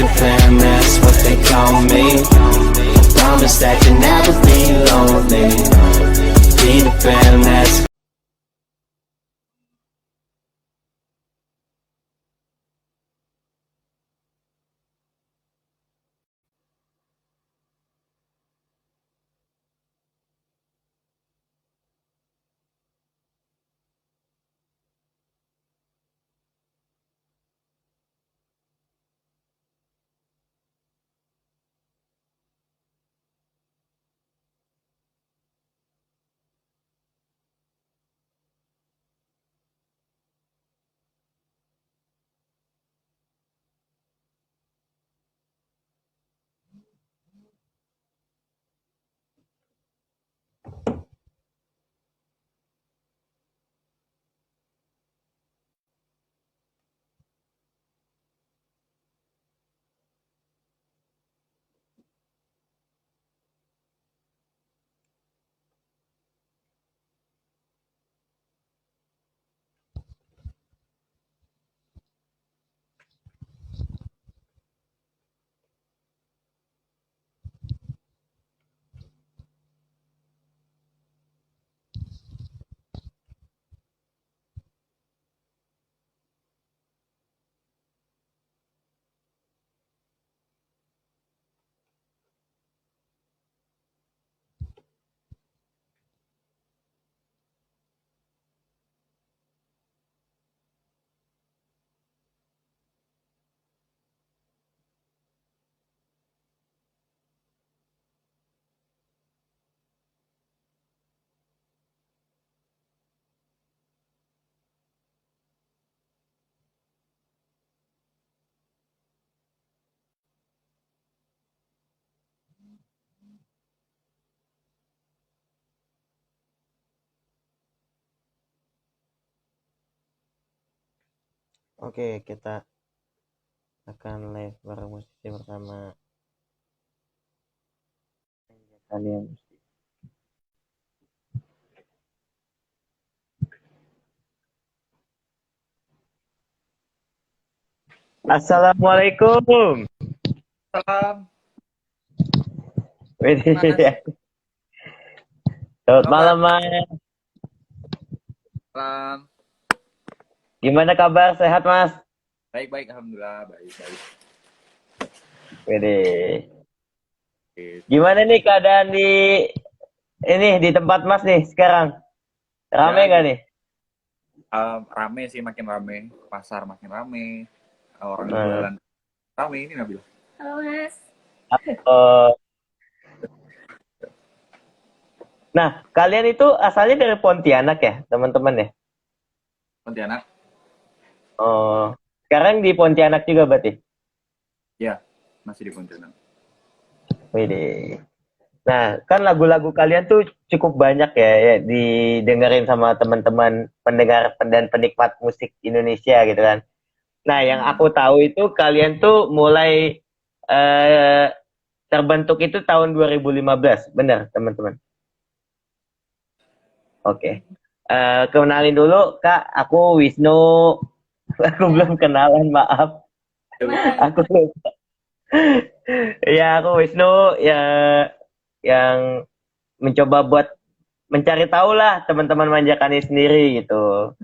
the fam, that's what they call me. Promise that you'll never be lonely. Be the fam, that's Oke, kita akan live bareng musisi bersama kalian. Assalamualaikum. Salam. Widih. Selamat malam, Mas. Salam. Gimana kabar? Sehat, Mas? Baik, alhamdulillah, baik. Widih. Oke. Gimana nih keadaan di tempat Mas nih sekarang? Rame Ya, gak nih? Rame sih, makin rame. Pasar makin rame. Orang Nah, jualan rame ini, Nabil. Halo Mas. eh, nah, kalian itu asalnya dari Pontianak ya, teman-teman ya? Pontianak? Oh, sekarang di Pontianak juga berarti? Ya, masih di Pontianak. Widih. Nah, kan lagu-lagu kalian tuh cukup banyak ya didengerin sama teman-teman pendengar dan penikmat musik Indonesia gitu kan. Nah, yang aku tahu itu kalian tuh mulai eh, terbentuk itu tahun 2015, benar teman-teman? Oke. Kenalin dulu Kak, aku Wisnu. Aku belum kenalan, maaf. Aku lupa. Ya, aku Wisnu ya yang mencoba buat mencari tahu lah teman-teman Manjakani sendiri gitu.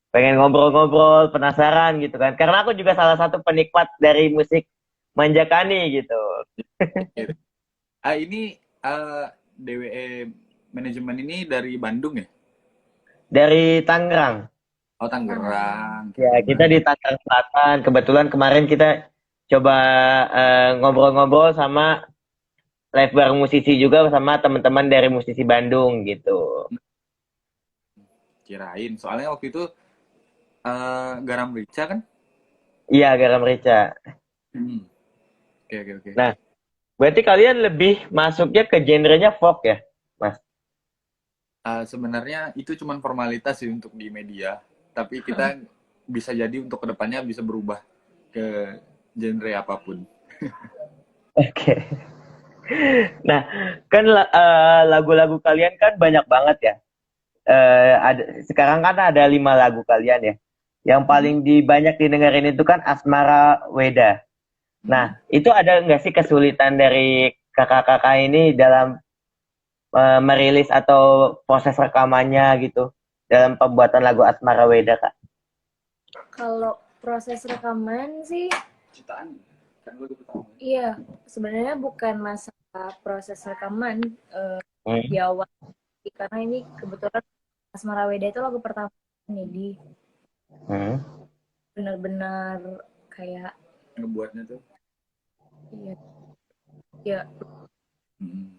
Pengen ngobrol-ngobrol, penasaran gitu kan. Karena aku juga salah satu penikmat dari musik Manjakani gitu. Ini DWE manajemen ini dari Bandung ya? Dari Tangerang. Oh, Tangerang. Ya, kita di Tangerang Selatan. Kebetulan kemarin kita coba ngobrol-ngobrol sama live bareng musisi juga sama teman-teman dari musisi Bandung gitu. Kirain. Soalnya waktu itu Garam Rica kan? Iya, Garam Rica. Oke. Nah, berarti kalian lebih masuknya ke genrenya folk ya, Mas? Sebenarnya itu cuma formalitas sih untuk di media. Tapi kita bisa jadi untuk kedepannya bisa berubah ke genre apapun. Oke. Nah, kan lagu-lagu kalian kan banyak banget ya. Sekarang kan ada 5 lagu kalian ya. Yang paling banyak didengerin itu kan Asmara Weda. Nah, itu ada nggak sih kesulitan dari kakak-kakak ini dalam merilis atau proses rekamannya gitu dalam pembuatan lagu Asmara Weda, Kak? Kalau proses rekaman sih, Ciptaan kan lagu pertama. iya, sebenarnya bukan masalah proses rekaman di Hmm. awal, karena ini kebetulan Asmara Weda itu lagu pertama nih, Hmm. benar-benar kayak Ngebuatnya tuh. ya, ya Mm-mm.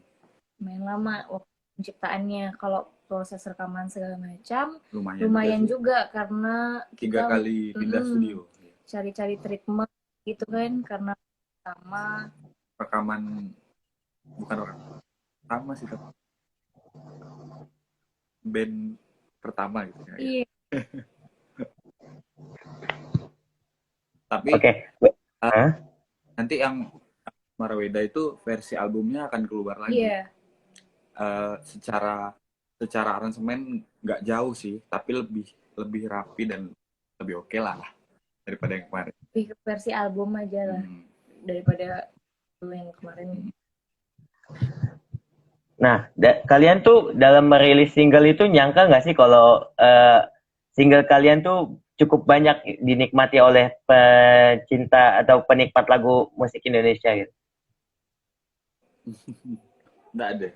main lama waktu penciptaannya. Kalau proses rekaman segala macam Lumayan lumayan juga sih. juga karena 3 kita kali pindah studio. cari-cari treatment gitu kan, karena sama Rekaman bukan rekaman pertama sih, tapi band pertama gitu ya. iya Tapi Oke. Hah? nanti yang Maraweda itu versi albumnya akan keluar lagi. iya Secara aransemen nggak jauh sih, tapi lebih rapi dan lebih oke lah daripada yang kemarin. lebih ke versi album aja lah daripada yang kemarin. Nah, kalian tuh dalam merilis single itu nyangka nggak sih kalau single kalian tuh cukup banyak dinikmati oleh pecinta atau penikmat lagu musik Indonesia gitu? Nggak ada.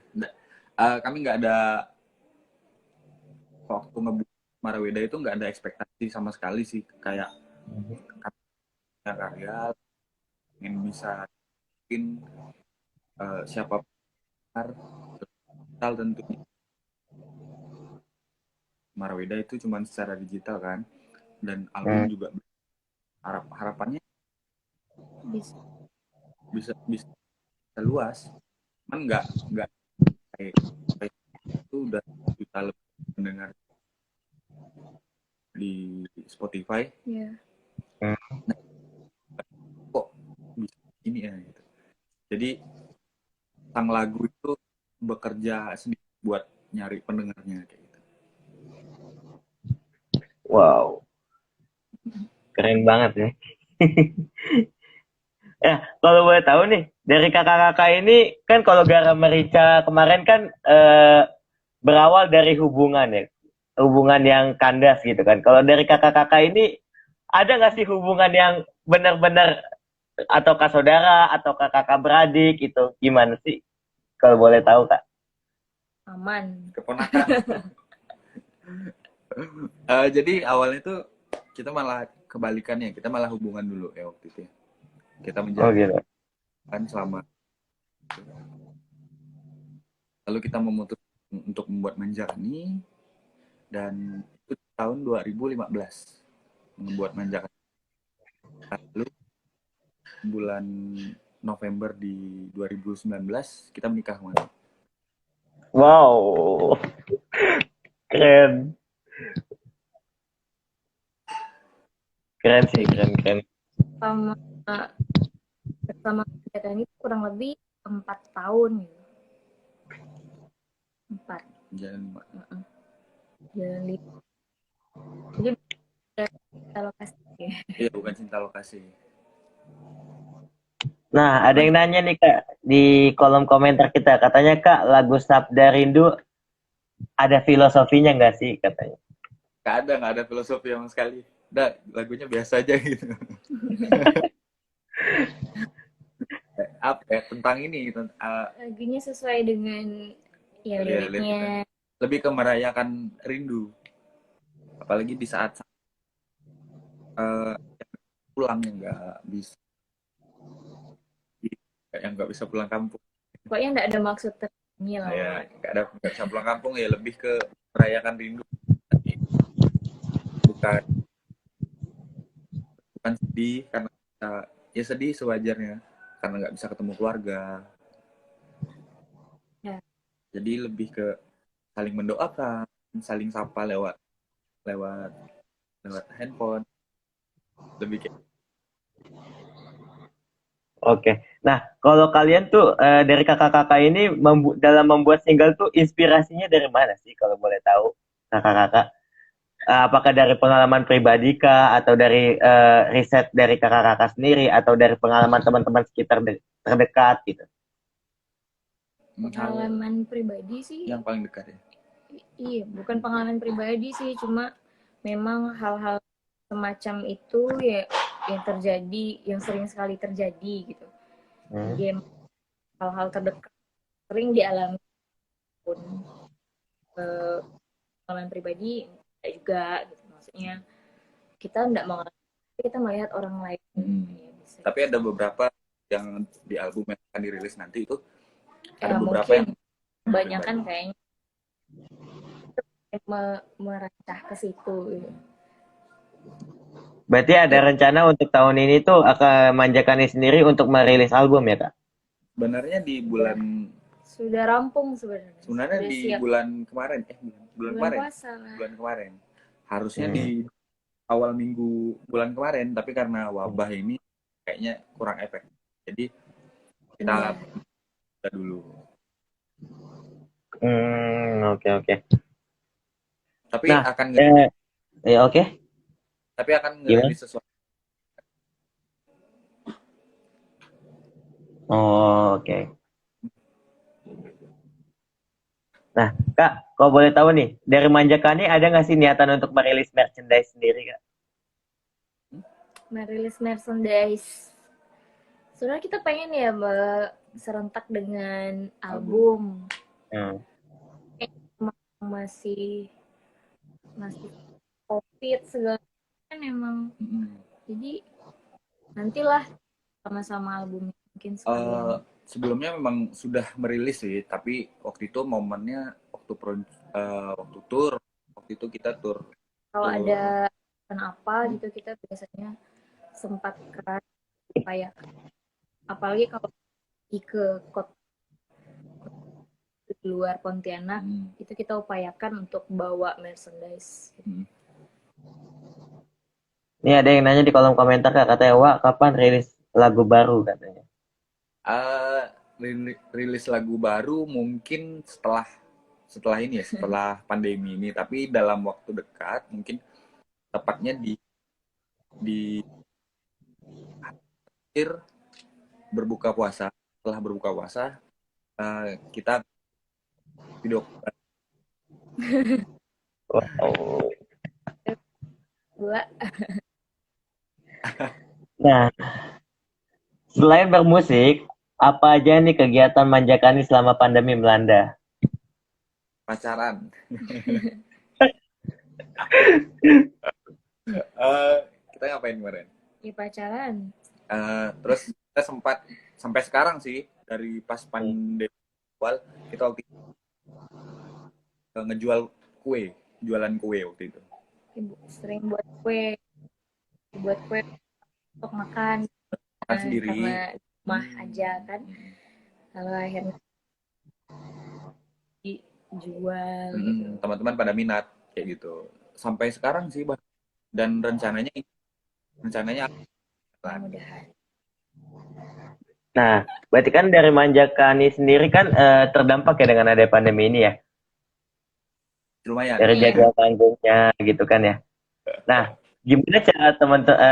Kami nggak ada, waktu ngebuat Maraweda itu nggak ada ekspektasi sama sekali sih, kayak karya ingin bisa bikin siapa digital tentunya. Maraweda itu cuma secara digital kan, dan album juga harapannya bisa luas, cuman nggak kayak itu udah juta lebih mendengar di Spotify. Iya. Kok bisa ini ya gitu. Jadi sang lagu itu bekerja sendiri buat nyari pendengarnya kayak gitu. Wow, keren banget ya. Ya, kalau boleh tahu nih, dari kakak-kakak ini kan kalau Garam Merica kemarin kan berawal dari hubungan ya, hubungan yang kandas gitu kan. Kalau dari kakak-kakak ini ada nggak sih hubungan yang benar-benar atau kak saudara atau kakak beradik itu gimana sih? Kalau boleh tahu, Kak. Aman. Keponakan. Jadi awalnya tuh kita malah kebalikannya, kita malah hubungan dulu ya waktu itu ya. Kita menjalani selama, lalu kita memutuskan untuk membuat Manjani, dan itu tahun 2015 membuat Manjani. Lalu bulan November di 2019 kita menikah kemarin. Wow, keren. Keren sih, keren. Bersama kita ini kurang lebih 4 tahun gitu. 4. Jalan 5. Jadi cinta lokasi. Iya, bukan cinta lokasi. Nah, ada yang nanya nih, Kak, di kolom komentar kita. Katanya, Kak, lagu Sabda Rindu ada filosofinya nggak sih, katanya? Nggak ada filosofi sama sekali. Udah, lagunya biasa aja gitu. Apa ya, tentang ini gitu. Lagunya sesuai dengan ya liriknya. Lebih ke merayakan rindu. Apalagi di saat pulang yang nggak bisa pulang kampung. Pokoknya nggak ada maksud tertentu lah. Ya, nggak bisa pulang kampung, ya lebih ke merayakan rindu. Bukan sedih karena ya sedih sewajarnya karena nggak bisa ketemu keluarga. Ya. Jadi lebih ke saling mendoakan, saling sapa lewat handphone. Lebih kayak. Oke. Nah, kalau kalian tuh dari kakak-kakak ini dalam membuat single tuh inspirasinya dari mana sih, kalau boleh tahu, kakak-kakak? apakah dari pengalaman pribadi kah, atau dari riset dari kakak-kakak sendiri, atau dari pengalaman teman-teman sekitar terdekat gitu? Hal Pengalaman pribadi sih, yang paling dekat ya. iya, bukan pengalaman pribadi sih, cuma memang hal-hal semacam itu ya yang terjadi, yang sering sekali terjadi gitu. Jadi hal-hal terdekat sering dialami pun pengalaman pribadi tidak juga gitu. Maksudnya kita tidak mengalami, kita melihat orang lain. Ya, bisa. Tapi ada beberapa yang di album yang akan dirilis nanti itu ada Ya, beberapa mungkin yang kebanyakan kayaknya merancah ke situ gitu. Berarti ada rencana untuk tahun ini tuh akan Manjakani sendiri untuk merilis album ya, Kak? sebenarnya di bulan Sudah rampung sebenarnya. sebenarnya Sudah di siap. bulan kemarin Bulan kemarin puasa lah. bulan kemarin harusnya di awal minggu bulan kemarin, tapi karena wabah ini kayaknya kurang efektif, jadi kita Iya. tunda dulu. Oke oke. Tapi Nah, akan oke. Gimana? ngerilis sesuatu. Oh, oke. Nah, Kak, kalau boleh tahu nih, dari Manjakani ada nggak sih niatan untuk merilis merchandise sendiri, Kak? Merilis merchandise. Sebenarnya kita pengen ya serentak dengan album. Masih COVID segala kan emang. Jadi nantilah sama-sama albumnya mungkin sekalian. Sebelumnya memang sudah merilis sih, tapi waktu itu momennya waktu tour, waktu itu kita tour. Kalau ada apa gitu kita biasanya sempatkan upaya. Apalagi kalau pergi ke kota di luar Pontianak, itu kita upayakan untuk bawa merchandise. Ini ada yang nanya di kolom komentar, Kak, katanya, Wak, kapan rilis lagu baru katanya? Rilis lagu baru mungkin setelah ini ya, setelah pandemi ini, tapi dalam waktu dekat, mungkin tepatnya di akhir berbuka puasa. Setelah berbuka puasa, kita video. Wow. Gua Nah, selain bermusik, apa aja nih kegiatan Manjakani selama pandemi melanda? Pacaran. Kita ngapain kemarin? ya pacaran. Terus kita sempat sampai sekarang sih, dari pas pandemi awal kita waktu itu ngejual jualan kue waktu itu. Ibu sering buat kue untuk makan Sendiri. karena rumah aja kan. Kalau akhirnya dijual gitu. Teman-teman pada minat kayak gitu. Sampai sekarang sih, dan rencananya Mudah-mudahan. Nah, berarti kan dari Manjakani sendiri kan terdampak ya dengan ada pandemi ini ya? lumayan. Dari jadwal panggungnya gitu kan ya? Nah, gimana cara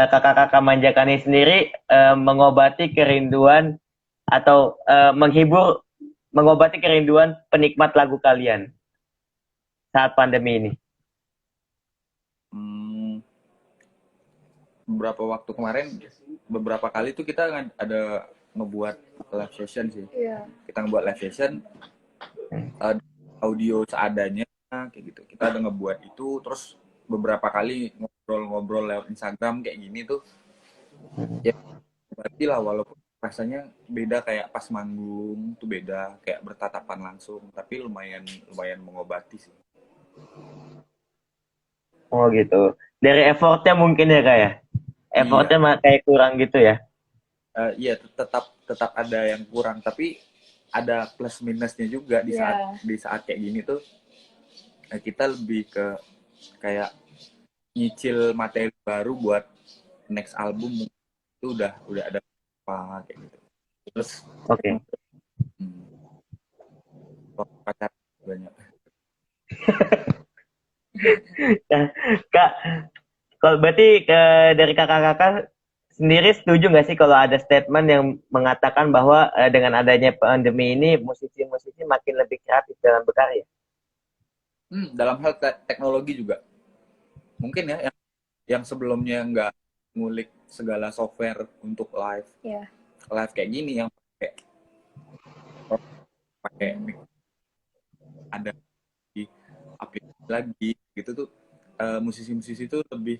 kakak-kakak Manjakani sendiri mengobati kerinduan atau mengobati kerinduan penikmat lagu kalian saat pandemi ini? Beberapa kali tuh kita ada ngebuat live session sih. Iya. Kita ngebuat live session, audio seadanya kayak gitu. Kita ada ngebuat itu, terus beberapa kali ngobrol-ngobrol lewat Instagram kayak gini tuh. Ya, berarti lah, walaupun rasanya beda kayak pas manggung tuh beda, kayak bertatapan langsung, tapi lumayan mengobati sih. Oh gitu. Dari effortnya mungkin ya Kak ya? Effortnya kayak kurang gitu ya? Iya, tetap ada yang kurang, tapi ada plus minusnya juga di saat kayak gini tuh. Kita lebih ke kayak nyicil materi baru buat next album, itu udah ada apa kayak gitu. Terus pacar banyak. Nah, Kak, kalau berarti dari kakak-kakak sendiri setuju nggak sih kalau ada statement yang mengatakan bahwa dengan adanya pandemi ini musisi-musisi makin lebih kreatif dalam berkarya? Dalam hal teknologi juga mungkin ya yang sebelumnya nggak ngulik segala software untuk live Ya. live kayak gini yang pakai mic ada di aplikasi lagi gitu tuh, musisi-musisi tuh lebih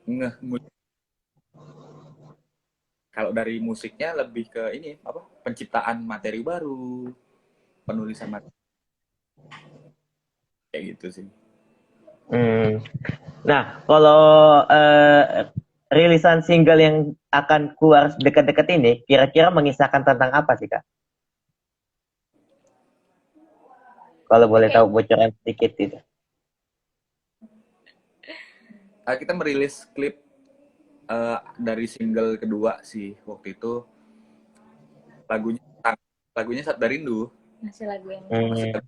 ngeh. Kalau dari musiknya lebih ke ini apa, penciptaan materi baru, penulisan materi kayak gitu sih. Hmm. Nah, kalau rilisan single yang akan keluar dekat-dekat ini, kira-kira mengisahkan tentang apa sih, Kak? Kalau boleh tahu bocoran sedikit gitu. Kita merilis klip dari single kedua sih waktu itu, lagunya lagunya Sabda Rindu. Masih lagu yang Masih Hmm.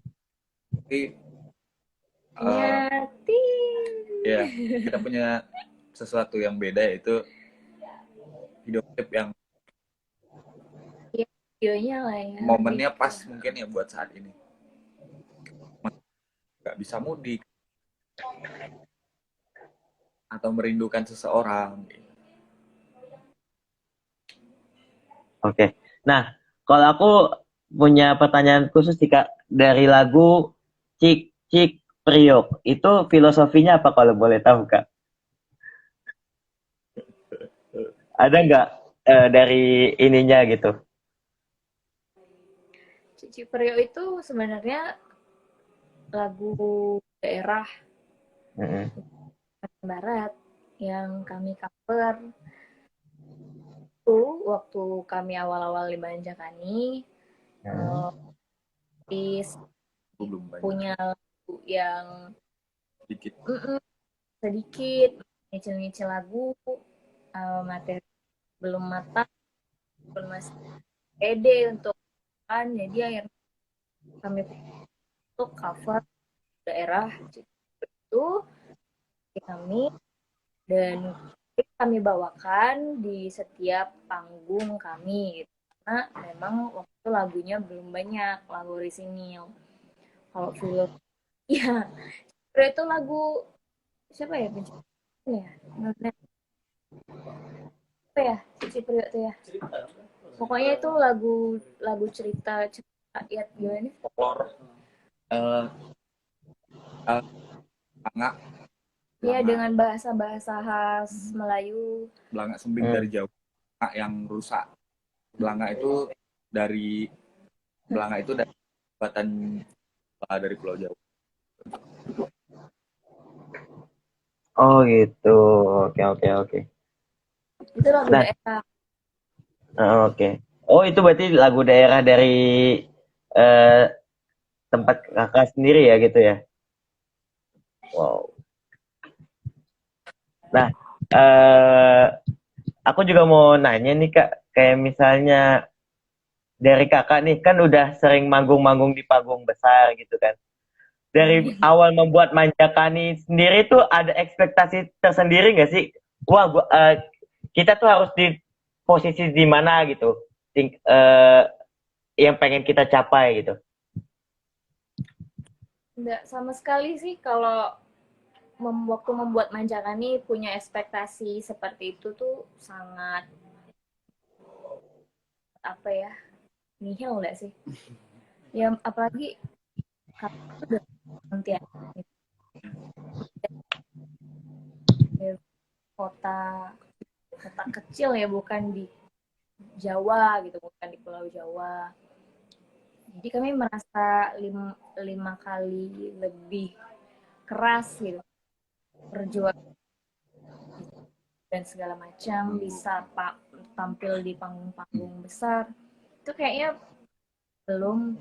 tapi nyati. ya kita punya sesuatu yang beda, yaitu video klip yang Ya, videonya lah ya. momennya pas mungkin ya buat saat ini. Nggak bisa mudik atau merindukan seseorang. Oke. Nah, kalau aku punya pertanyaan khusus sih, Kak, dari lagu Cik Cik Priok, itu filosofinya apa kalau boleh tahu, Kak? Ada nggak dari ininya gitu? Cici Priok itu sebenarnya lagu daerah Mm-mm. Barat yang kami cover itu waktu kami awal-awal di Banjakani. Mm-mm. Belum banyak Punya lagu yang sedikit. sedikit nyicil-nyicil lagu, materi belum matang, belum masih pede untuk kan, jadi akhirnya kami untuk cover daerah itu di kami, dan kami bawakan di setiap panggung kami gitu. Karena memang waktu itu lagunya belum banyak lagu orisinil. Kalau film ya itu lagu siapa ya penciptanya ya? Apa ya Cici Priok itu ya? Pokoknya itu lagu lagu cerita rakyat gimana nih? Folklore, uh, Belanga, Ya dengan bahasa-bahasa khas Melayu. Belanga Sembing dari jauh, yang rusak. Belanga itu dari Buatan dari Pulau Jawa. Oh gitu. Oke oke oke. Itu lagu Nah, daerah. oke. Oh itu berarti lagu daerah dari eh, tempat kakak sendiri ya gitu ya? Wow. Nah, eh, aku juga mau nanya nih Kak, kayak misalnya dari kakak nih kan udah sering manggung-manggung di panggung besar gitu kan. Dari awal membuat Manjakani sendiri tuh ada ekspektasi tersendiri nggak sih? Wah, kita tuh harus di posisi di mana gitu, yang pengen kita capai gitu. Enggak sama sekali sih kalau waktu membuat Manjakani punya ekspektasi seperti itu tuh sangat apa ya, nihil nggak sih? Ya apalagi kalau udah nanti kota kota kecil ya, bukan di Jawa gitu, bukan di Pulau Jawa. Jadi kami merasa lima kali lebih keras gitu berjuang dan segala macam, bisa tampil di panggung-panggung besar. Itu kayaknya belum,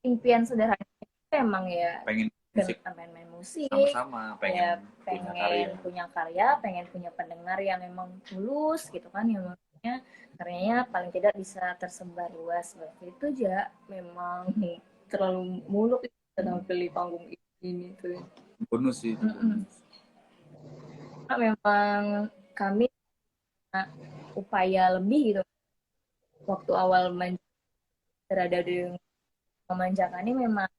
impian sederhana emang ya Pengen musik main musik, sama-sama, ya pengen punya karya, pengen punya pendengar yang emang tulus gitu kan, yang maksudnya karyanya paling tidak bisa tersebar luas. Seperti itu aja, memang terlalu muluk tampil di panggung ini tuh. bonus sih. Mm-mm. Karena memang kami upaya lebih gitu waktu awal berada di memanjakan ini memang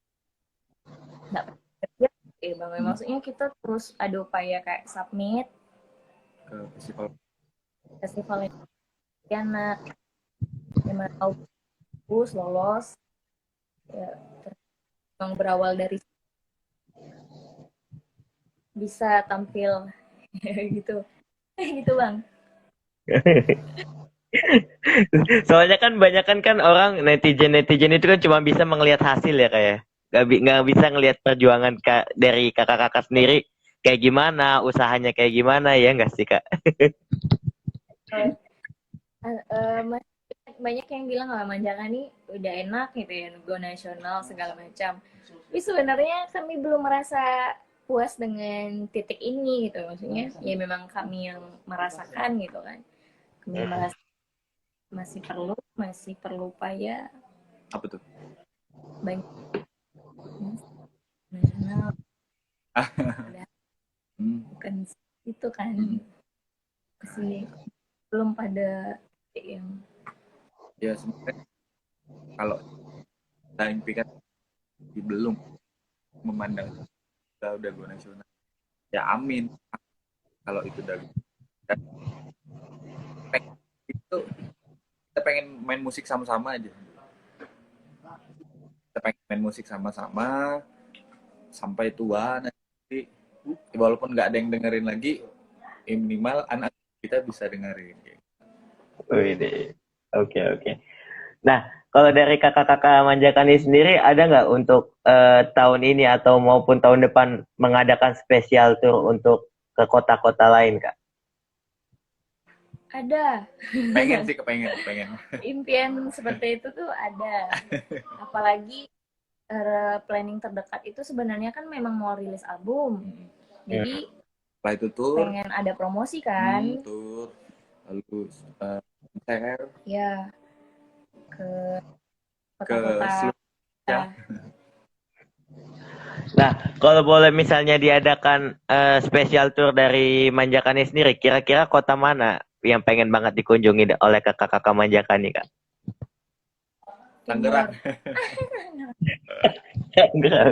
nggak kerja ya bang. Maksudnya kita terus ada upaya kayak submit Ke festival. festival yang anak gimana tahu bagus lolos ya memang berawal dari bisa tampil gitu gitu bang. Soalnya kan banyak kan orang netizen itu kan cuma bisa melihat hasil ya kayak nggak bisa ngelihat perjuangan dari kakak-kakak sendiri kayak gimana, usahanya kayak gimana ya nggak sih kak? Banyak yang bilang kalau Manjaka nih udah enak gitu ya, go nasional segala macam. Tapi sebenarnya kami belum merasa puas dengan titik ini gitu. Maksudnya ya memang kami yang merasakan gitu kan. Kami merasa masih perlu upaya Apa tuh? banyak nasional. Bukan itu kan masih belum pada yang Ya sebenarnya kalau kita impikan belum memandang udah go nasional. Ya amin. Kalau itu udah itu kita pengen main musik sama-sama aja. Kita pengen main musik sama-sama sampai tua nanti walaupun nggak ada yang dengerin lagi ya minimal anak kita bisa dengerin. Wih, oke. Nah, kalau dari kakak-kakak Manjakani sendiri ada nggak untuk tahun ini atau maupun tahun depan mengadakan spesial tour untuk ke kota-kota lain kak? ada Pengen sih kepengen. impian seperti itu tuh ada. Apalagi planning terdekat itu sebenarnya kan memang mau rilis album. Jadi Setelah itu tour, pengen ada promosi kan. tour lalu konser Ya ke ke kota-kota. seluruh Nah, kalau boleh misalnya diadakan spesial tour dari Manjakani sendiri, kira-kira kota mana yang pengen banget dikunjungi oleh kakak-kakak Manjakani kak? Tangerang. Tangerang. Tangsel.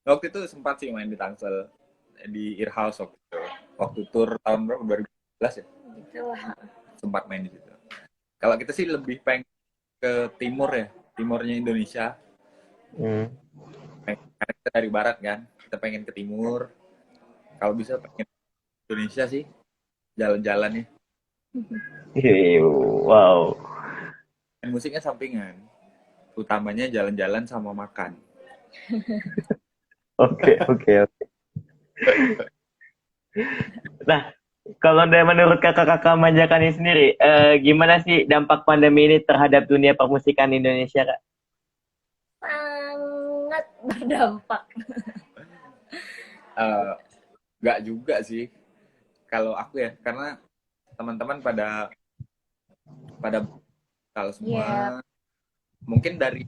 Waktu itu sempat sih main di Tangsel di Earhouse waktu tour tahun berapa 2012 ya. Itulah. Sempat main di situ. Kalau kita sih lebih pengen ke timur ya, timurnya Indonesia. Karena kita dari barat kan, kita pengen ke timur. Kalau bisa pengen ke Indonesia sih, jalan-jalan ya. Wow. Dan musiknya sampingan, utamanya jalan-jalan sama makan. Oke. Nah, kalau dari menurut kakak-kakak Manjakani sendiri, gimana sih dampak pandemi ini terhadap dunia permusikan Indonesia kak? Sangat berdampak. Nggak juga sih, kalau aku ya, karena teman-teman pada kalau semua mungkin dari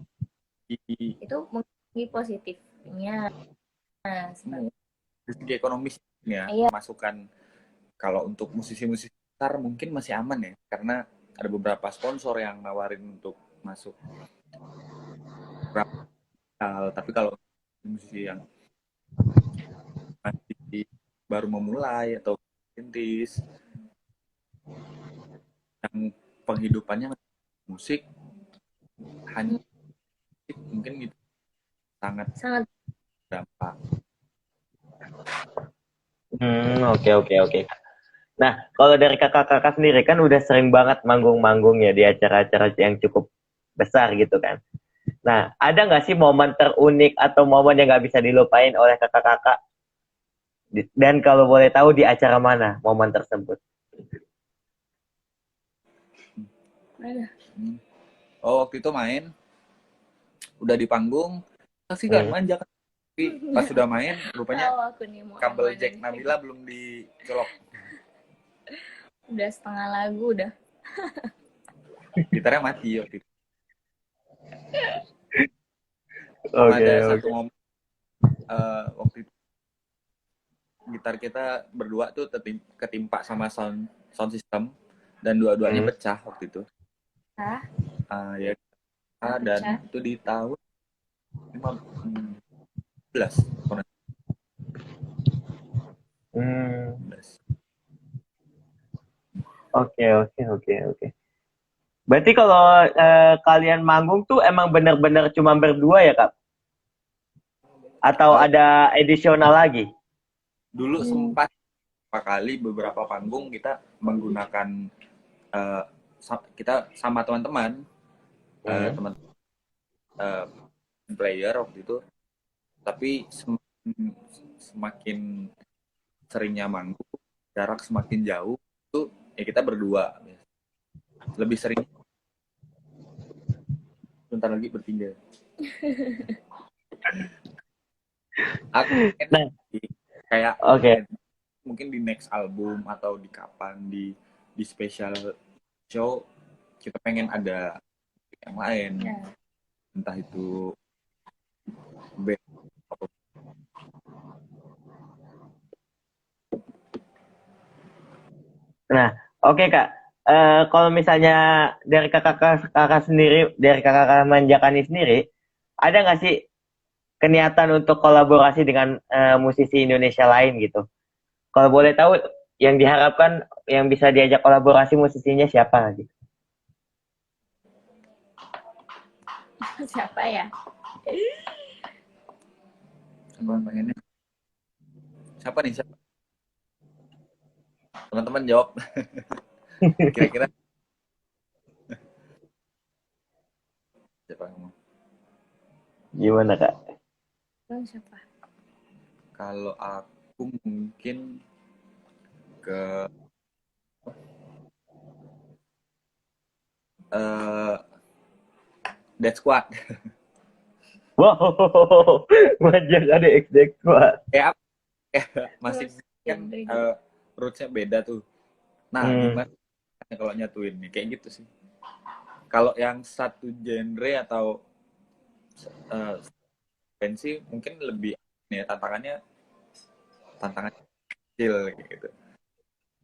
itu mungkin positifnya. Nah, dari segi ekonomis ya, masukan kalau untuk musisi-musisi besar mungkin masih aman ya, karena ada beberapa sponsor yang nawarin untuk masuk. Tapi kalau musisi yang masih baru memulai atau rintis yang penghidupannya musik hanya mungkin gitu sangat dampak. Oke. Nah, kalau dari kakak-kakak sendiri kan udah sering banget manggung-manggung ya di acara-acara yang cukup besar gitu kan. Nah, ada nggak sih momen terunik atau momen yang nggak bisa dilupain oleh kakak-kakak? Dan kalau boleh tahu di acara mana momen tersebut? Waktu itu main, udah di panggung, kasih kan manja kan. Tapi pas sudah main, rupanya kabel jack Nabila belum dicolok. Udah setengah lagu udah. Gitarnya mati waktu itu. Oke. Ada satu momen waktu itu gitar kita berdua tuh ketimpa sama sound system dan dua-duanya pecah waktu itu. Hah? Ya dan Pecah? itu di tahun 15 Oke. Berarti kalau kalian manggung tuh emang bener-bener cuma berdua ya, Kak? Atau ada edisional lagi? Dulu sempat kali beberapa panggung kita menggunakan kita sama teman-teman player waktu itu, tapi semakin seringnya manggung, jarak semakin jauh itu ya kita berdua lebih sering, bentar lagi bertiga. Aku kayak mungkin di next album atau di kapan di special show kita pengen ada yang lain, entah itu band. Nah, oke Kak. Kalau misalnya dari kakak sendiri, dari kakak Manjakani sendiri, ada nggak sih keniatan untuk kolaborasi dengan musisi Indonesia lain gitu? Kalau boleh tahu, yang diharapkan yang bisa diajak kolaborasi musisinya siapa gitu? Siapa ya? Siapa nih? Teman-teman jawab. Kira-kira siapa ngomong? Gimana Kak? Siapa? Kalau aku mungkin ke Dead Squad. Wow, Manjak ada Dead Squad. Kayak masih kan roots-nya beda tuh. Nah, gimana kalau nyatuin nih? Kayak gitu sih. Kalau yang satu genre atau pensi mungkin lebih tantangan kecil gitu.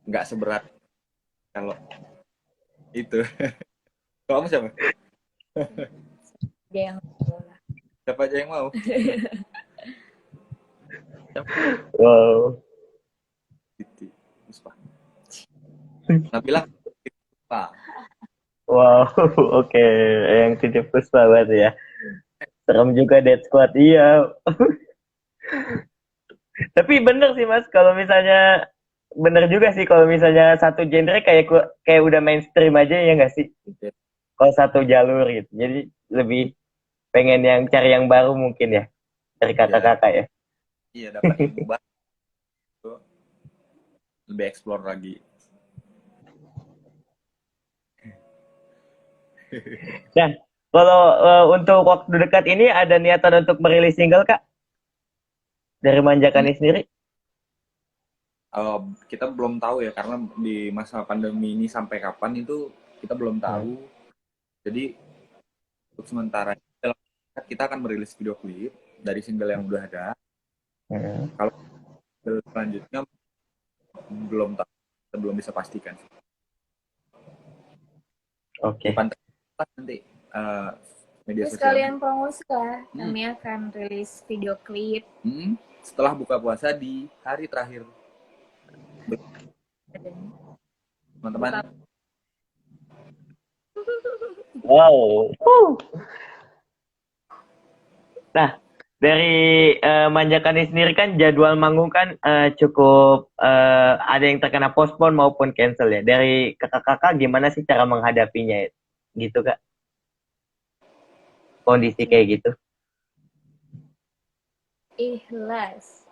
Nggak seberat kalau itu. Kamu siapa? Dia yang Siapa aja yang mau? Wow. Nabila Puspa. Wow, oke. Yang titip Puspa berarti ya. Serem juga Dead Squad, iya. Tapi bener sih Mas, kalau misalnya bener juga sih kalau misalnya satu genre kayak udah mainstream aja ya nggak sih? Kalau satu jalur gitu. Jadi lebih pengen yang cari yang baru mungkin ya dari kakak-kakak ya. Iya, dapat ilmu baru. Lebih explore lagi. Nah, kalau untuk waktu dekat ini ada niatan untuk merilis single Kak? Dari Manjakani sendiri? Kita belum tahu ya, karena di masa pandemi ini sampai kapan itu kita belum tahu. Jadi untuk sementara kita akan merilis video klip dari single yang udah ada. Kalau selanjutnya belum tahu, kita belum bisa pastikan. Oke. Nanti media sosial. Sekalian promosi lah, kami akan rilis video klip setelah buka puasa di hari terakhir. Teman-teman. Wow. Nah, dari Manjakani sendiri kan jadwal manggung kan cukup ada yang terkena postpone maupun cancel ya. Dari kakak-kakak gimana sih cara menghadapinya gitu Kak? Kondisi kayak gitu. Ikhlas.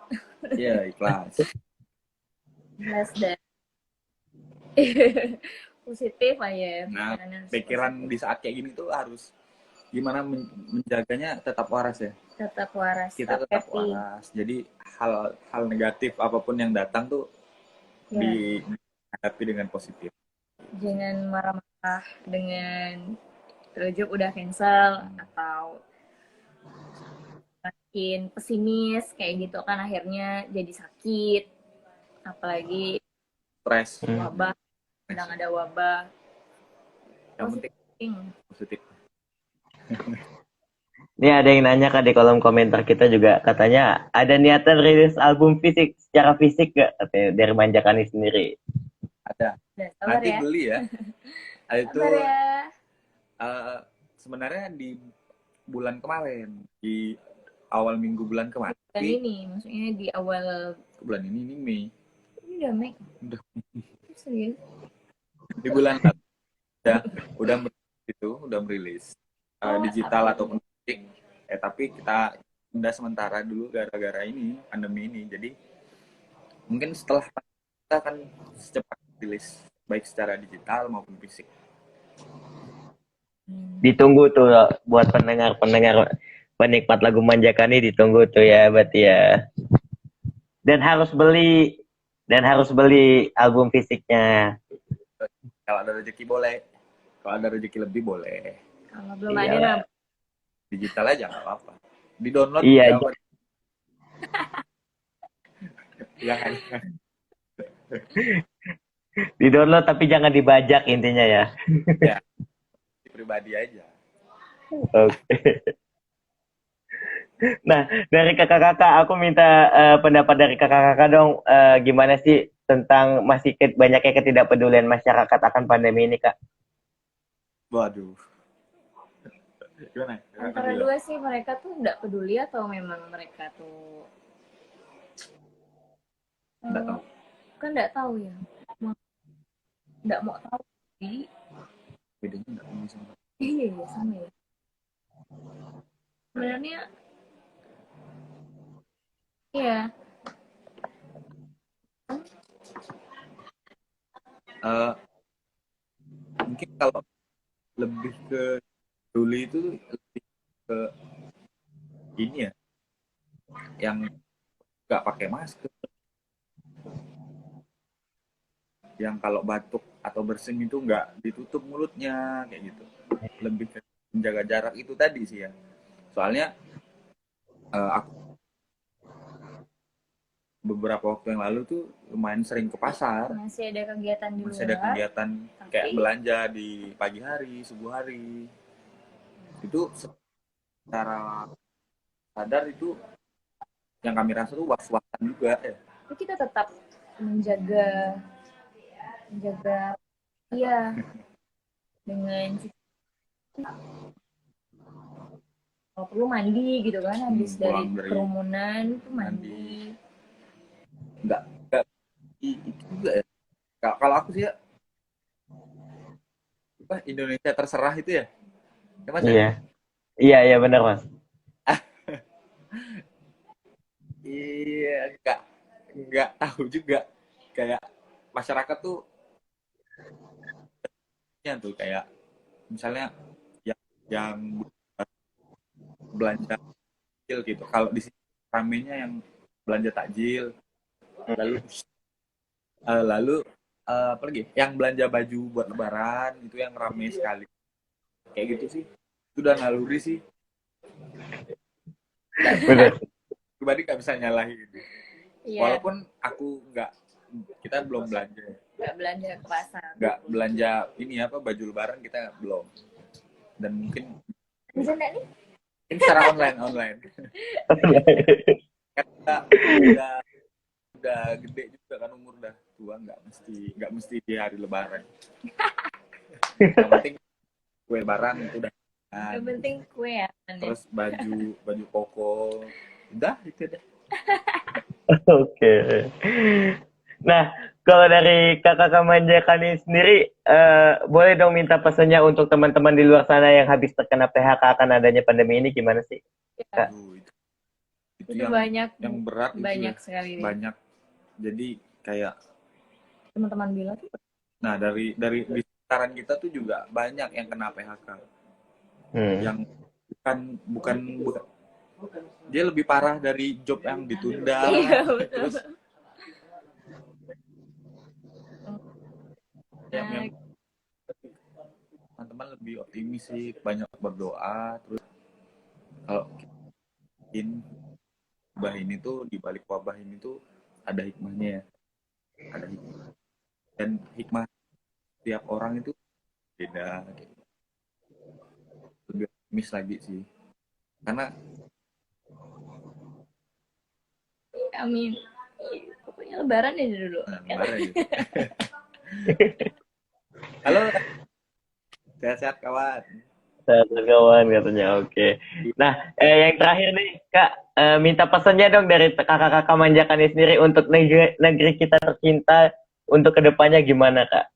Iya, ikhlas. Ikhlas dan positif aja. Nah, pikiran di saat kayak gini tuh harus gimana menjaganya tetap waras ya. Tetap waras. Kita tetap waras. Jadi hal negatif apapun yang datang tuh dihadapi dengan positif. Jangan marah-marah dengan job udah cancel atau makin pesimis kayak gitu kan, akhirnya jadi sakit, apalagi Stres. wabah, sedang ada wabah. Yang penting Positif. positif. Ini ada yang nanya Kak di kolom komentar kita juga, katanya ada niatan rilis album fisik secara fisik gak katanya dari Manjakani sendiri. Ada. Sabar Nanti ya. beli ya. Itu Sabar ya. sebenarnya di bulan kemarin, di awal minggu bulan kemarin. Bulan Tapi ini, maksudnya di awal bulan ini Mei. ini udah Mei. Udah. Serius? Di bulan lalu udah merilis digital ataupun fisik. Tapi kita udah sementara dulu gara-gara ini pandemi ini. Jadi mungkin setelah kita akan secepat rilis baik secara digital maupun fisik. Ditunggu tuh buat pendengar-pendengar penikmat lagu Manjakani, ditunggu tuh ya berarti ya. Dan harus beli album fisiknya. Kalau ada rezeki boleh. Kalau ada rezeki lebih boleh. Kalau belum Iya. ada mah Digital aja nggak apa-apa. Di download Iya. juga. Ya kan. Di download tapi jangan dibajak intinya ya. Ya. Pribadi aja. Oke. Nah, dari kakak-kakak aku minta pendapat dari kakak-kakak dong, gimana sih tentang masih banyaknya ketidakpedulian masyarakat akan pandemi ini, Kak? Waduh. Gimana? antara dua sih, mereka tuh nggak peduli atau memang mereka tuh Nggak tahu. kan nggak tahu ya, nggak mau tahu. Jadi Bedanya nggak sama. iya sama ya. Sebenarnya iya. Mungkin kalau lebih ke dulu itu lebih ke ini ya, yang nggak pakai masker, yang kalau batuk atau bersin itu nggak ditutup mulutnya kayak gitu. Lebih ke menjaga jarak itu tadi sih ya. Soalnya aku beberapa waktu yang lalu tuh lumayan sering ke pasar. Masih ada kegiatan di Masih ada luar. kegiatan kayak belanja di pagi hari, subuh hari. Itu secara sadar itu yang kami rasa tuh was-wasan juga ya. Tapi kita tetap menjaga iya dengan kalau perlu mandi gitu kan, habis dari kerumunan tuh mandi. Enggak itu juga ya. Kalau aku sih ya, Indonesia terserah itu ya. Ya Mas, Iya. Iya benar Mas. Iya, nggak tahu juga. Kayak masyarakat tuh kayak misalnya yang belanja takjil gitu. Kalau di sini ramenya yang belanja takjil, lalu apa lagi? Yang belanja baju buat lebaran itu yang rame sekali. Kayak gitu sih. Itu udah naluri sih. Benar. Pribadi nggak bisa nyalahin. Iya. Walaupun kita belum belanja. Nggak belanja ke pasar. Nggak belanja ini baju lebaran kita belum. Dan mungkin bisa nggak nih? Ini secara online. Kita udah gede juga kan, umur udah tua, nggak mesti di hari lebaran. Yang penting kue lebaran itu udah. Yang penting kue ya. Terus baju koko, udah itu deh. Oke. Nah, kalau dari kakak Manjakani sendiri, boleh dong minta pesannya untuk teman-teman di luar sana yang habis terkena PHK akan adanya pandemi ini, gimana sih? Ya. Itu yang berat, banyak itu sekali. Banyak. Jadi kayak teman-teman bilang. Nah dari di sekitaran kita tuh juga banyak yang kena PHK. Yang bukan dia lebih parah dari job yang ditunda. Iya, terus yang teman-teman lebih optimis sih, banyak berdoa. Terus kalau wabah ini tuh, di balik wabah ini tuh ada hikmahnya ya. Ada hikmah. Dan hikmah tiap orang itu beda. Lebih optimis lagi sih. Karena Amin. Pokoknya lebaran ya dulu. lebaran gitu. Halo, sehat-sehat kawan. Satu kawan katanya, oke. Nah, yang terakhir nih, Kak, minta pesannya dong dari kakak-kakak Manjakani sendiri untuk negeri kita tercinta untuk kedepannya gimana, Kak?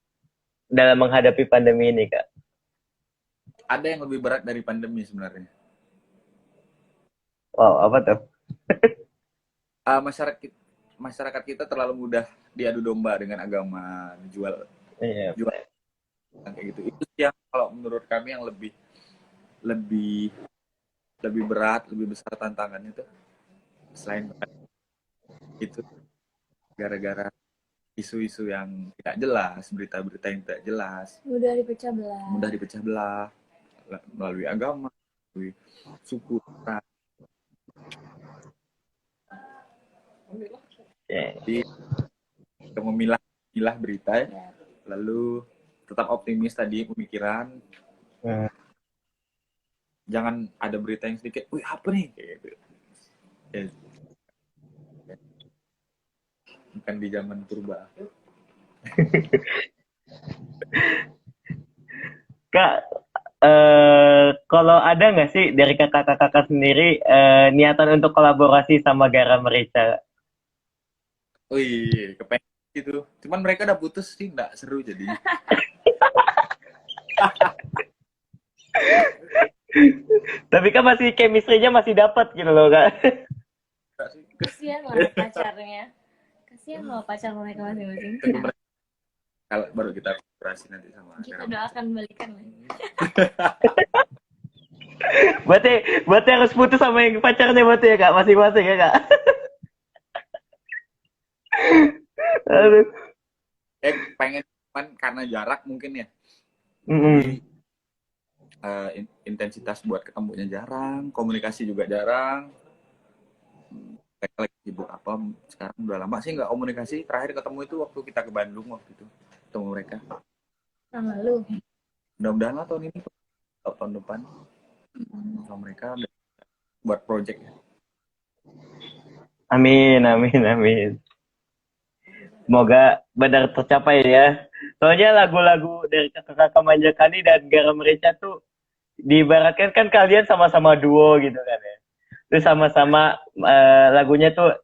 Dalam menghadapi pandemi ini, Kak. Ada yang lebih berat dari pandemi sebenarnya. Wow, apa tuh? Masyarakat kita terlalu mudah diadu domba dengan agama, jual Iya. kayak gitu. Itu sih yang kalau menurut kami yang lebih lebih lebih berat, lebih besar tantangannya tuh. Selain itu gara-gara isu-isu yang tidak jelas, berita-berita yang tidak jelas, Mudah dipecah belah. melalui agama, melalui suku, ras. Yeah. Jadi kita memilah berita ya, lalu tetap optimis tadi pemikiran. Jangan ada berita yang sedikit, wih apa nih? Kayak gitu. Ya. Bukan di zaman purba. Kak, kalau ada nggak sih dari kakak-kakak sendiri niatan untuk kolaborasi sama Garam Merica? Wih, kepengen gitu. Cuman mereka udah putus sih, nggak seru jadi. Tapi kan masih chemistry-nya masih dapat gitu loh, Kak. Kasihan lah pacarnya. Kasihan loh pacar mereka masing-masing. Kalau baru kita kolaborasi nanti sama Kita Garam. doakan balikan lah. Berarti harus putus sama yang pacarnya berarti ya, Kak, masing-masing ya, Kak. Aduh. Pengen cuman karena jarak mungkin ya. Mm-mm. Jadi intensitas buat ketemunya jarang, komunikasi juga jarang. Mereka lagi sibuk apa? Sekarang udah lama sih nggak komunikasi. Terakhir ketemu itu waktu kita ke Bandung waktu itu ketemu mereka. Tahun lalu. Mudah-mudahan lah tahun ini atau tahun depan sama mereka buat project ya. Amin, amin, amin. Semoga benar tercapai ya. Soalnya lagu-lagu dari kakak-kakak Manjakani dan Garam Merica tuh diibaratkan kan kalian sama-sama duo gitu kan ya. Terus sama-sama lagunya tuh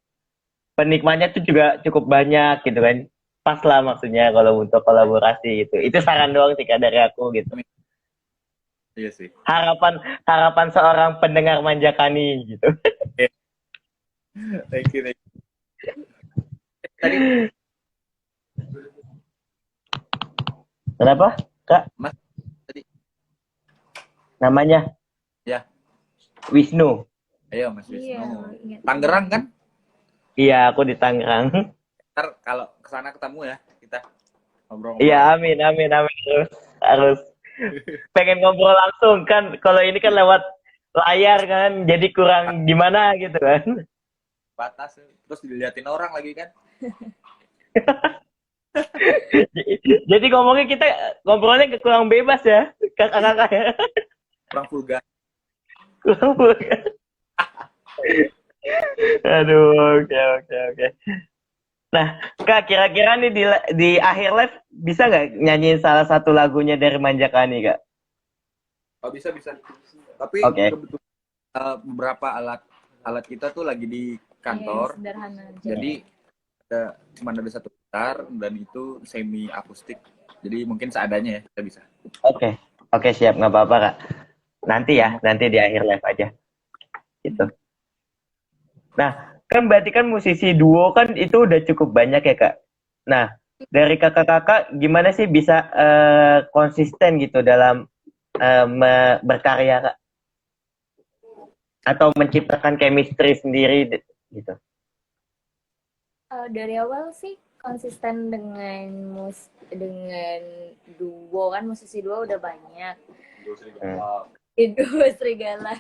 penikmatnya tuh juga cukup banyak gitu kan. Pas lah maksudnya kalau untuk kolaborasi gitu. Itu saran doang sih Kak, dari aku gitu. Iya sih. Harapan seorang pendengar Manjakani gitu. Thank you. Tadi Kenapa, Kak? Mas tadi Namanya? ya. Wisnu. Ayo Mas Wisnu. Iya, ingat. Tangerang kan? Iya, aku di Tangerang. Ntar kalau kesana ketemu ya kita ngobrol-ngobrol. Iya, amin. Harus. Pengen ngobrol langsung kan. Kalau ini kan lewat layar kan, jadi kurang gimana gitu kan. Batas terus diliatin orang lagi kan. Jadi ngobrolnya kurang bebas ya, kakak-kakak ya. Kurang vulgar. Kurang vulgar. Aduh, oke. Nah, Kak, kira-kira nih di akhir live bisa nggak nyanyiin salah satu lagunya dari Manjakani, Kak? Oh, bisa. Tapi Oke. kebetulan beberapa alat kita tuh lagi di kantor. Sederhana aja. Jadi cuma ada satu gitar dan itu semi akustik. Jadi mungkin seadanya ya kita bisa. Oke, siap, nggak apa-apa, Kak. Nanti di akhir live aja. Gitu. Nah, kan berarti kan musisi duo kan itu udah cukup banyak ya, Kak. Nah, dari kakak-kakak gimana sih bisa konsisten gitu dalam berkarya, Kak? Atau menciptakan chemistry sendiri gitu? Dari awal sih konsisten dengan duo kan, musisi duo udah banyak. Duo Serigala.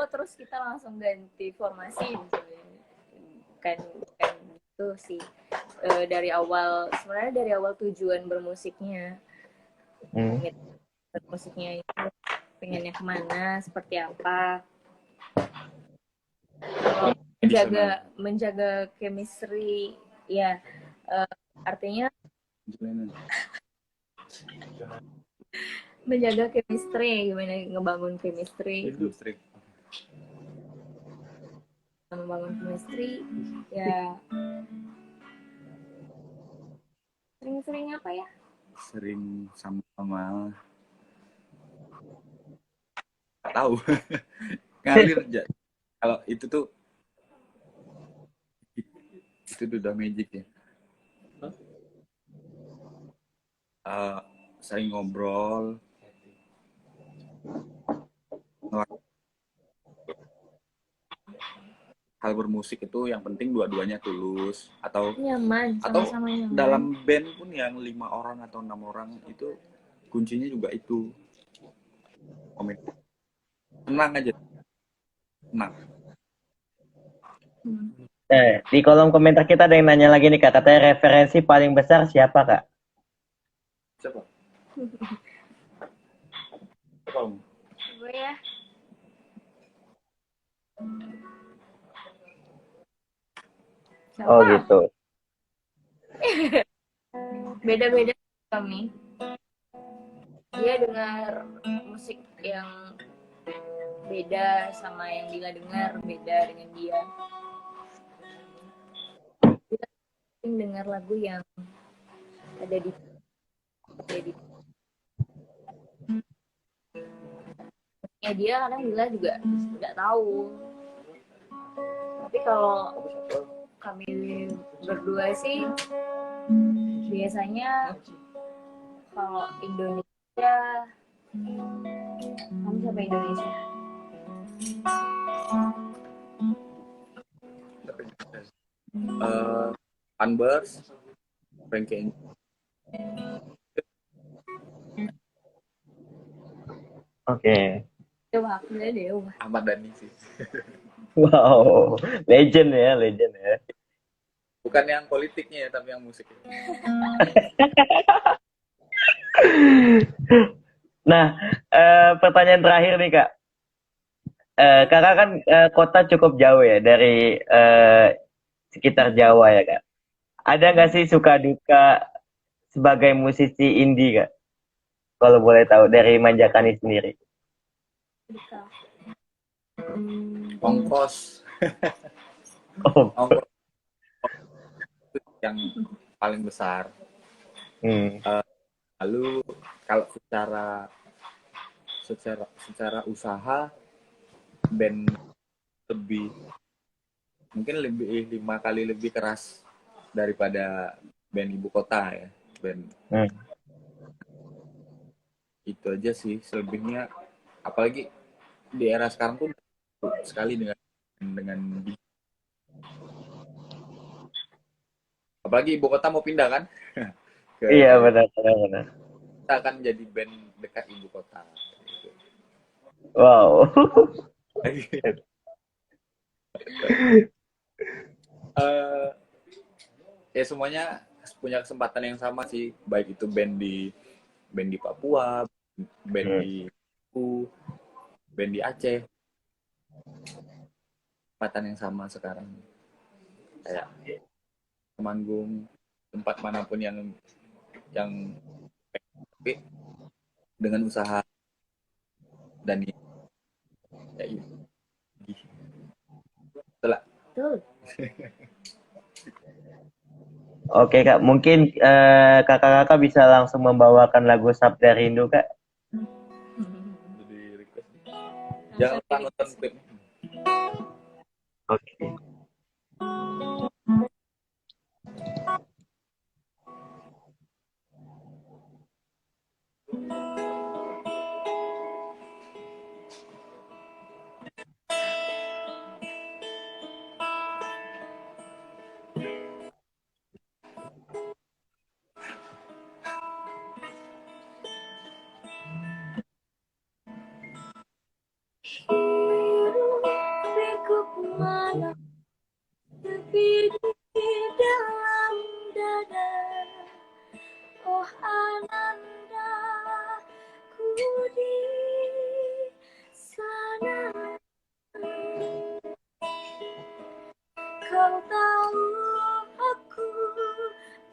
Terus kita langsung ganti formasi kan itu sih dari awal, sebenarnya dari awal tujuan bermusiknya bermusiknya itu pengennya kemana, seperti apa, menjaga chemistry ya, artinya menjaga chemistry, gimana ngebangun chemistry, membangun chemistry ya, sering-sering apa ya, sering sama-sama nggak tahu ngalir aja. Kalau itu tuh udah magic ya. Sering ngobrol, hal bermusik itu yang penting dua-duanya tulus, atau nyaman, sama-sama nyaman. Dalam band pun yang 5 orang atau 6 orang itu kuncinya juga itu tenang aja, tenang. Di kolom komentar kita ada yang nanya lagi nih Kak, katanya referensi paling besar siapa Kak? Siapa? Gue ya. Siapa? Oh gitu. Beda-beda kami. Dia dengar musik yang beda sama yang Dila dengar, beda dengan dia. Dia sering dengar lagu yang ada di ya, dia kadang Dila juga nggak tahu. Tapi kalau kami berdua sih biasanya kalau Indonesia, kamu siapa Indonesia? Unburst, Frankie. Oke. Dewa. Ahmad Dhani sih. Wow, legend ya. Bukan yang politiknya ya, tapi yang musik. Nah, pertanyaan terakhir nih Kak. Kakak kan kota cukup jauh ya dari sekitar Jawa ya Kak. Ada nggak sih suka duka sebagai musisi indie Kak? Kalau boleh tahu dari Manjakani sendiri. Ongkos. Ongkos yang paling besar. Lalu kalau secara usaha, band mungkin 5 kali lebih keras daripada band ibu kota ya, band. Itu aja sih, selebihnya apalagi di era sekarang tuh sekali dengan apalagi ibu kota mau pindah kan. Iya benar. Kita akan jadi band dekat ibu kota. Wow. Ya semuanya punya kesempatan yang sama sih, baik itu band di Papua, band di band di Aceh, kesempatan yang sama sekarang. Kayak manggung tempat manapun yang tapi dengan usaha dan ya itu. Betul. Oke Kak, mungkin kakak-kakak bisa langsung membawakan lagu Sabda Rindu Kak. Jangan lupa nonton klipnya. Oke.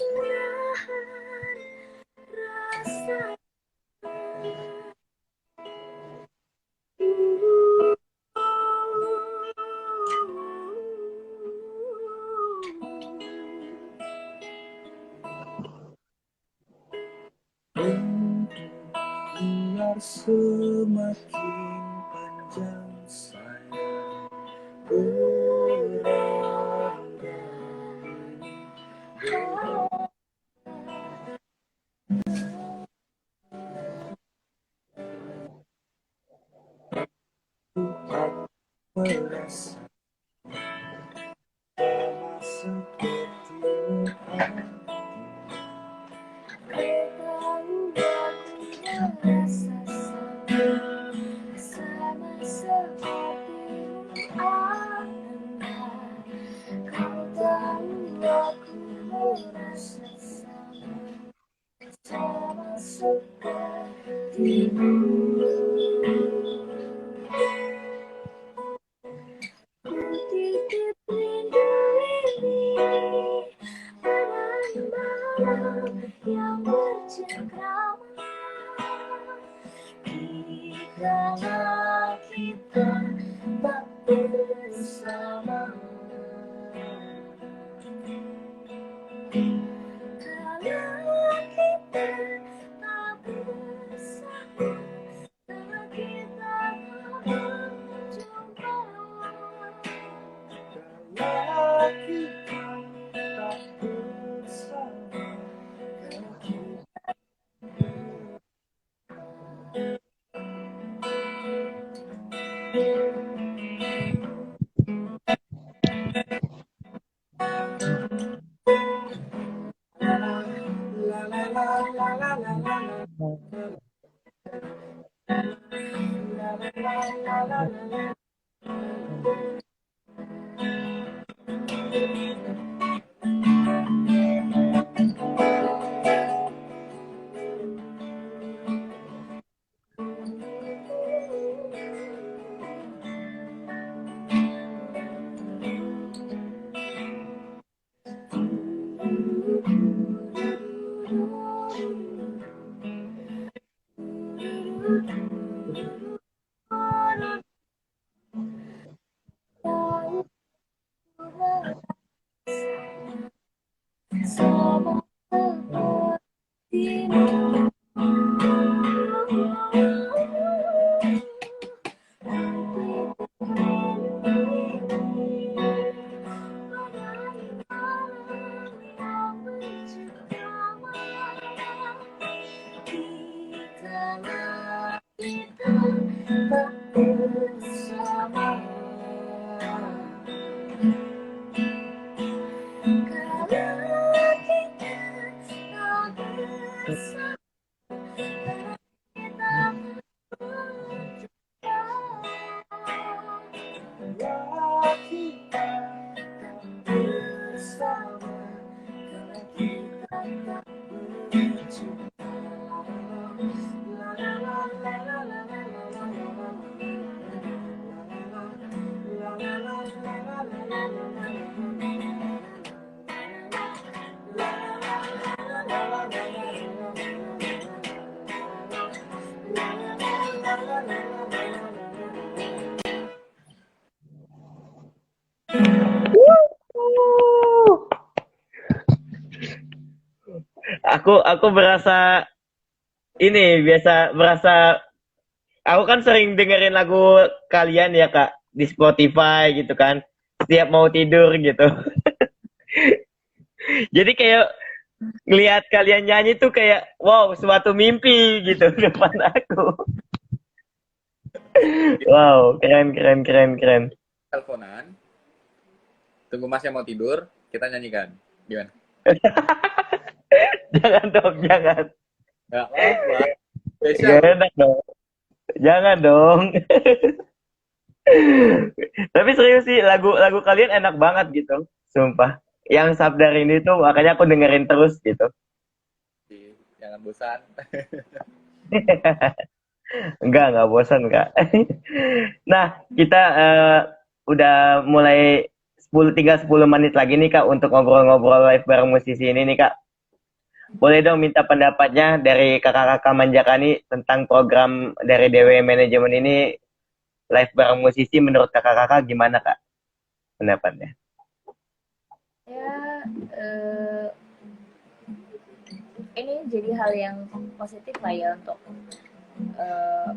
menahan rasa. Biar semakin panjang saya merasa seperti Titip rindu ini pada malam yang bercengkrama, dikala kita tak bersama. Kala kita tak bersama, kala kita tak berjumpa. kala kita tak bersama. Sama sepertimu. Aku berasa ini berasa aku kan sering dengerin lagu kalian ya Kak di Spotify gitu kan. Setiap mau tidur gitu. Jadi kayak ngelihat kalian nyanyi tuh kayak wow, suatu mimpi gitu depan aku. Wow, keren. Teleponan, tunggu Mas yang mau tidur, kita nyanyikan. Gimana? Jangan dong, jangan. Gak apa-apa. Gak Spesial. enak dong. Jangan dong. Tapi serius sih, lagu kalian enak banget gitu. Sumpah. Yang Sabdar ini tuh makanya aku dengerin terus gitu. Jangan bosan. Enggak bosan, Kak. Nah, kita udah mulai tinggal 10 menit lagi nih, Kak, untuk ngobrol-ngobrol live bareng musisi ini nih, Kak. Boleh dong minta pendapatnya dari kakak-kakak Manjakani tentang program dari DW Manajemen ini live bareng musisi menurut kakak-kakak gimana kak pendapatnya? Ya, ini jadi hal yang positif lah ya untuk eh,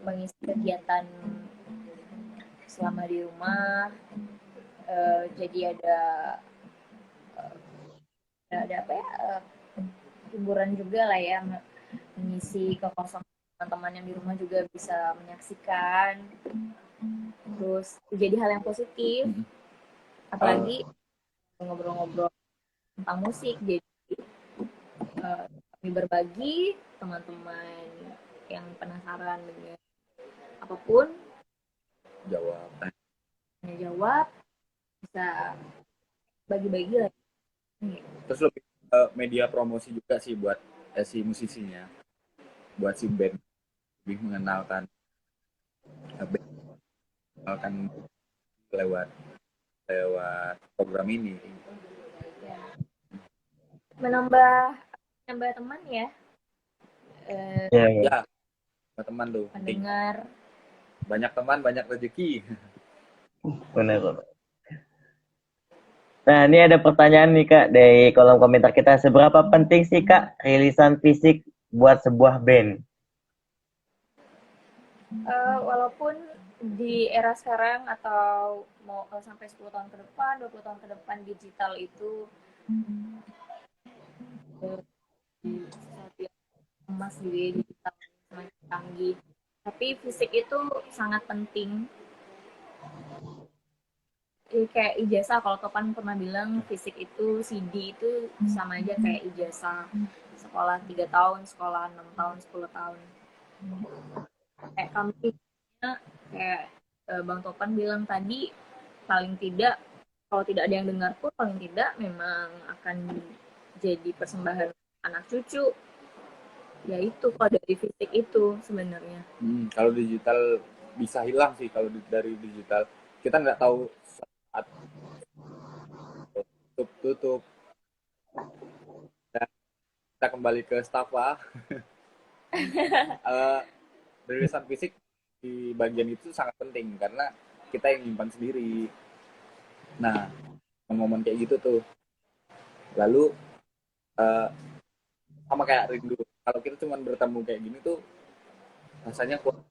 mengisi kegiatan selama di rumah. Jadi ada apa ya, hiburan juga lah ya, mengisi kekosongan teman-teman yang di rumah juga bisa menyaksikan. Terus jadi hal yang positif, apalagi ngobrol-ngobrol tentang musik. Jadi kami berbagi, teman-teman yang penasaran dengan apapun Jawab. tanya jawab, bisa bagi-bagi lah. Terus lebih media promosi juga sih buat si musisinya, buat si band lebih mengenalkan lewat lewat program ini. Ya. Menambah teman ya, Ya, teman tuh. pendengar. Banyak teman, banyak rezeki. Benar. Nah, ini ada pertanyaan nih Kak dari kolom komentar kita. Seberapa penting sih Kak rilisan fisik buat sebuah band? Walaupun di era sekarang atau mau sampai 10 tahun ke depan, 20 tahun ke depan, digital itu sesuatu yang emas gitu ya, digital semakin canggih. Tapi fisik itu sangat penting. Kayak ijazah, kalau Topan pernah bilang fisik itu CD itu sama aja kayak ijazah sekolah 3 tahun, sekolah 6 tahun, 10 tahun. Kayak kami, kayak Bang Topan bilang tadi, paling tidak kalau tidak ada yang dengar pun paling tidak memang akan jadi persembahan anak cucu, yaitu kalau dari fisik itu sebenarnya. Kalau digital bisa hilang sih, kalau dari digital kita nggak tahu saat tutup dan kita kembali ke Stafa. Rilisan fisik di bagian itu sangat penting karena kita yang nyimpan sendiri. Nah, momen kayak gitu tuh. Lalu sama kayak rindu. Kalau kita cuma bertemu kayak gini tuh rasanya kuat.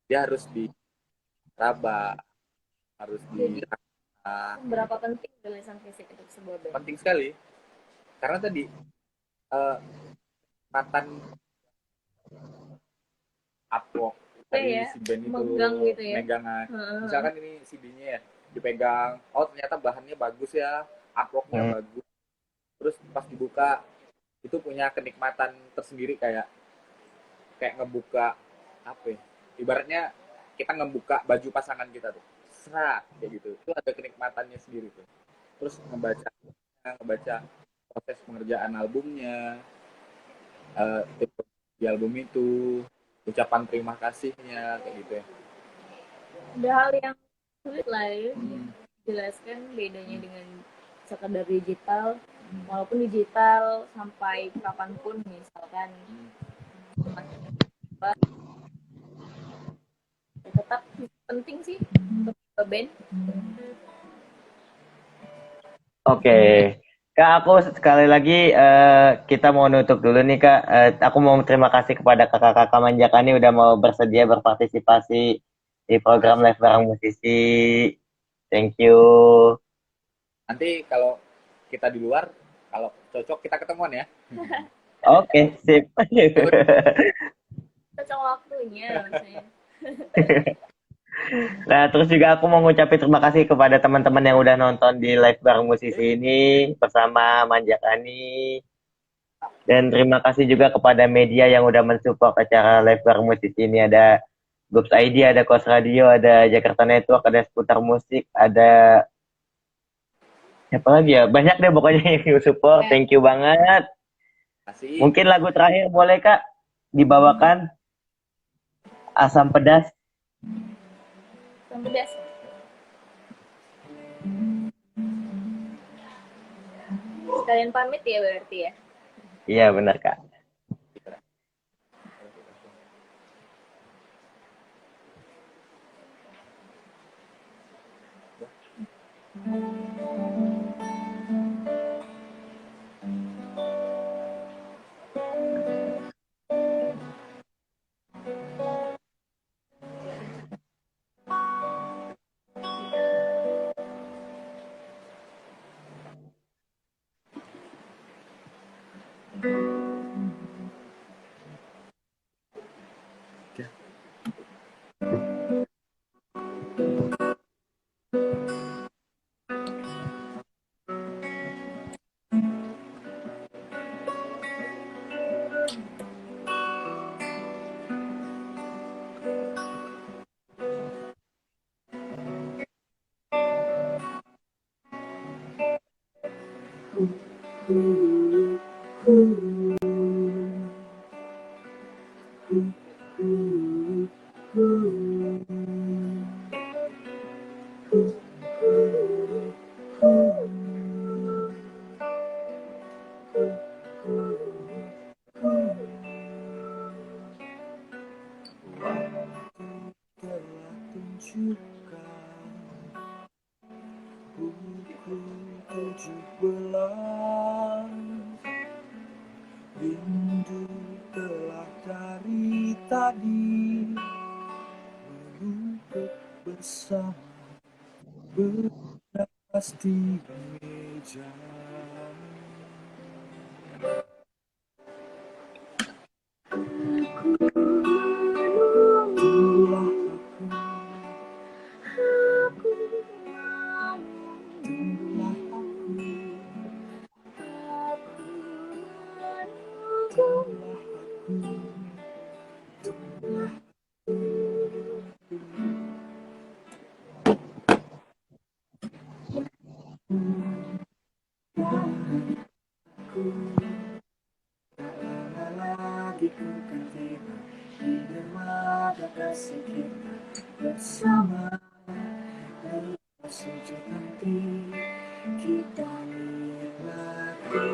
Dia harus diraba, harus di Berapa penting rilisan fisik itu sebuah band? penting sekali. Karena tadi mantan upload dari ya, si band itu megang gitu ya. megang, misalkan ini CD-nya ya dipegang, oh ternyata bahannya bagus ya, uploadnya bagus, terus pas dibuka itu punya kenikmatan tersendiri, kayak ngebuka apa ya, ibaratnya kita ngebuka baju pasangan kita tuh, serat kayak gitu, itu ada kenikmatannya sendiri tuh. Terus ngebaca proses pengerjaan albumnya, di album itu ucapan terima kasihnya kayak gitu ya. Ada hal yang sulit lah ya jelaskan bedanya dengan sekedar digital. Walaupun digital sampai kapanpun misalkan tetap penting sih untuk band. Oke. Kak, aku sekali lagi kita mau nutup dulu nih Kak. Aku mau terima kasih kepada kakak-kakak Manjakani udah mau bersedia berpartisipasi di program live bareng musisi. Thank you. Nanti kalau kita di luar, kalau cocok kita ketemuan ya. Oke, sip. Cocok waktunya maksudnya. Nah, terus juga aku mau ngucapin terima kasih kepada teman-teman yang udah nonton di live bareng musisi ini bersama Manjakani. Dan terima kasih juga kepada media yang udah mensupport acara live bareng musisi ini. Ada Groups ID, ada Kos Radio, ada Jakarta Network, ada Seputar Musik, ada apa lagi ya? Banyak deh pokoknya yang support. Thank you banget. Kasih. Mungkin lagu terakhir boleh Kak dibawakan? Asam Pedas. Asam Pedas. Kalian pamit ya berarti ya? Iya benar Kak. Telah tunjukkan buku 17. Rindu telah dari tadi menumpuk bersama beras di meja. Tunggulah aku, tunggulah aku, tunggulah aku, tunggulah aku. Tak lama lagi ku kan tiba di dermaga kasih kita bersama. Lepas sejak nanti kita nikmati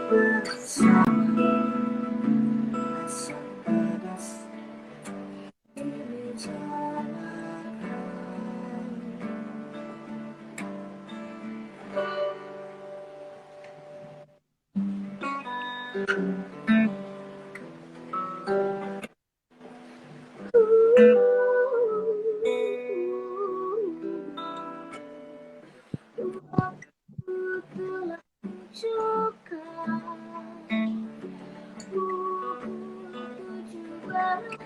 bersama. Asam pedas di meja makan. Telah tunjukkan buku 17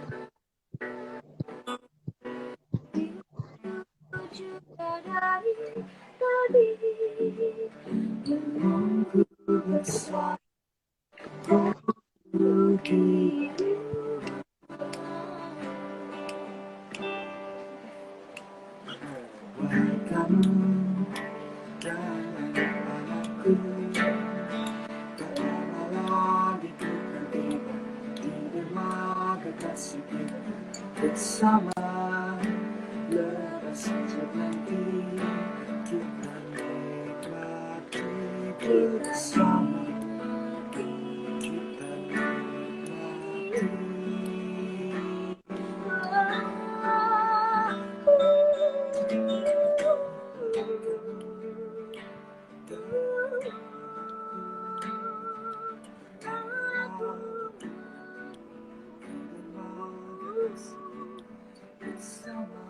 juga dari tadi menunggu bersama di wahai kamu jangan anakku. Tak lama lagi ku kan tiba di dermaga kasih kita bersama. Lepas sejak nanti kita nikmati bersama. Kita nikmati. Bersama.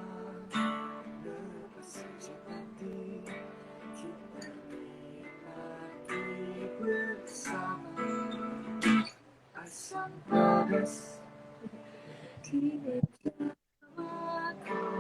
Lepas sejak nanti kita nikmati bersama. Asam pedas di meja makan.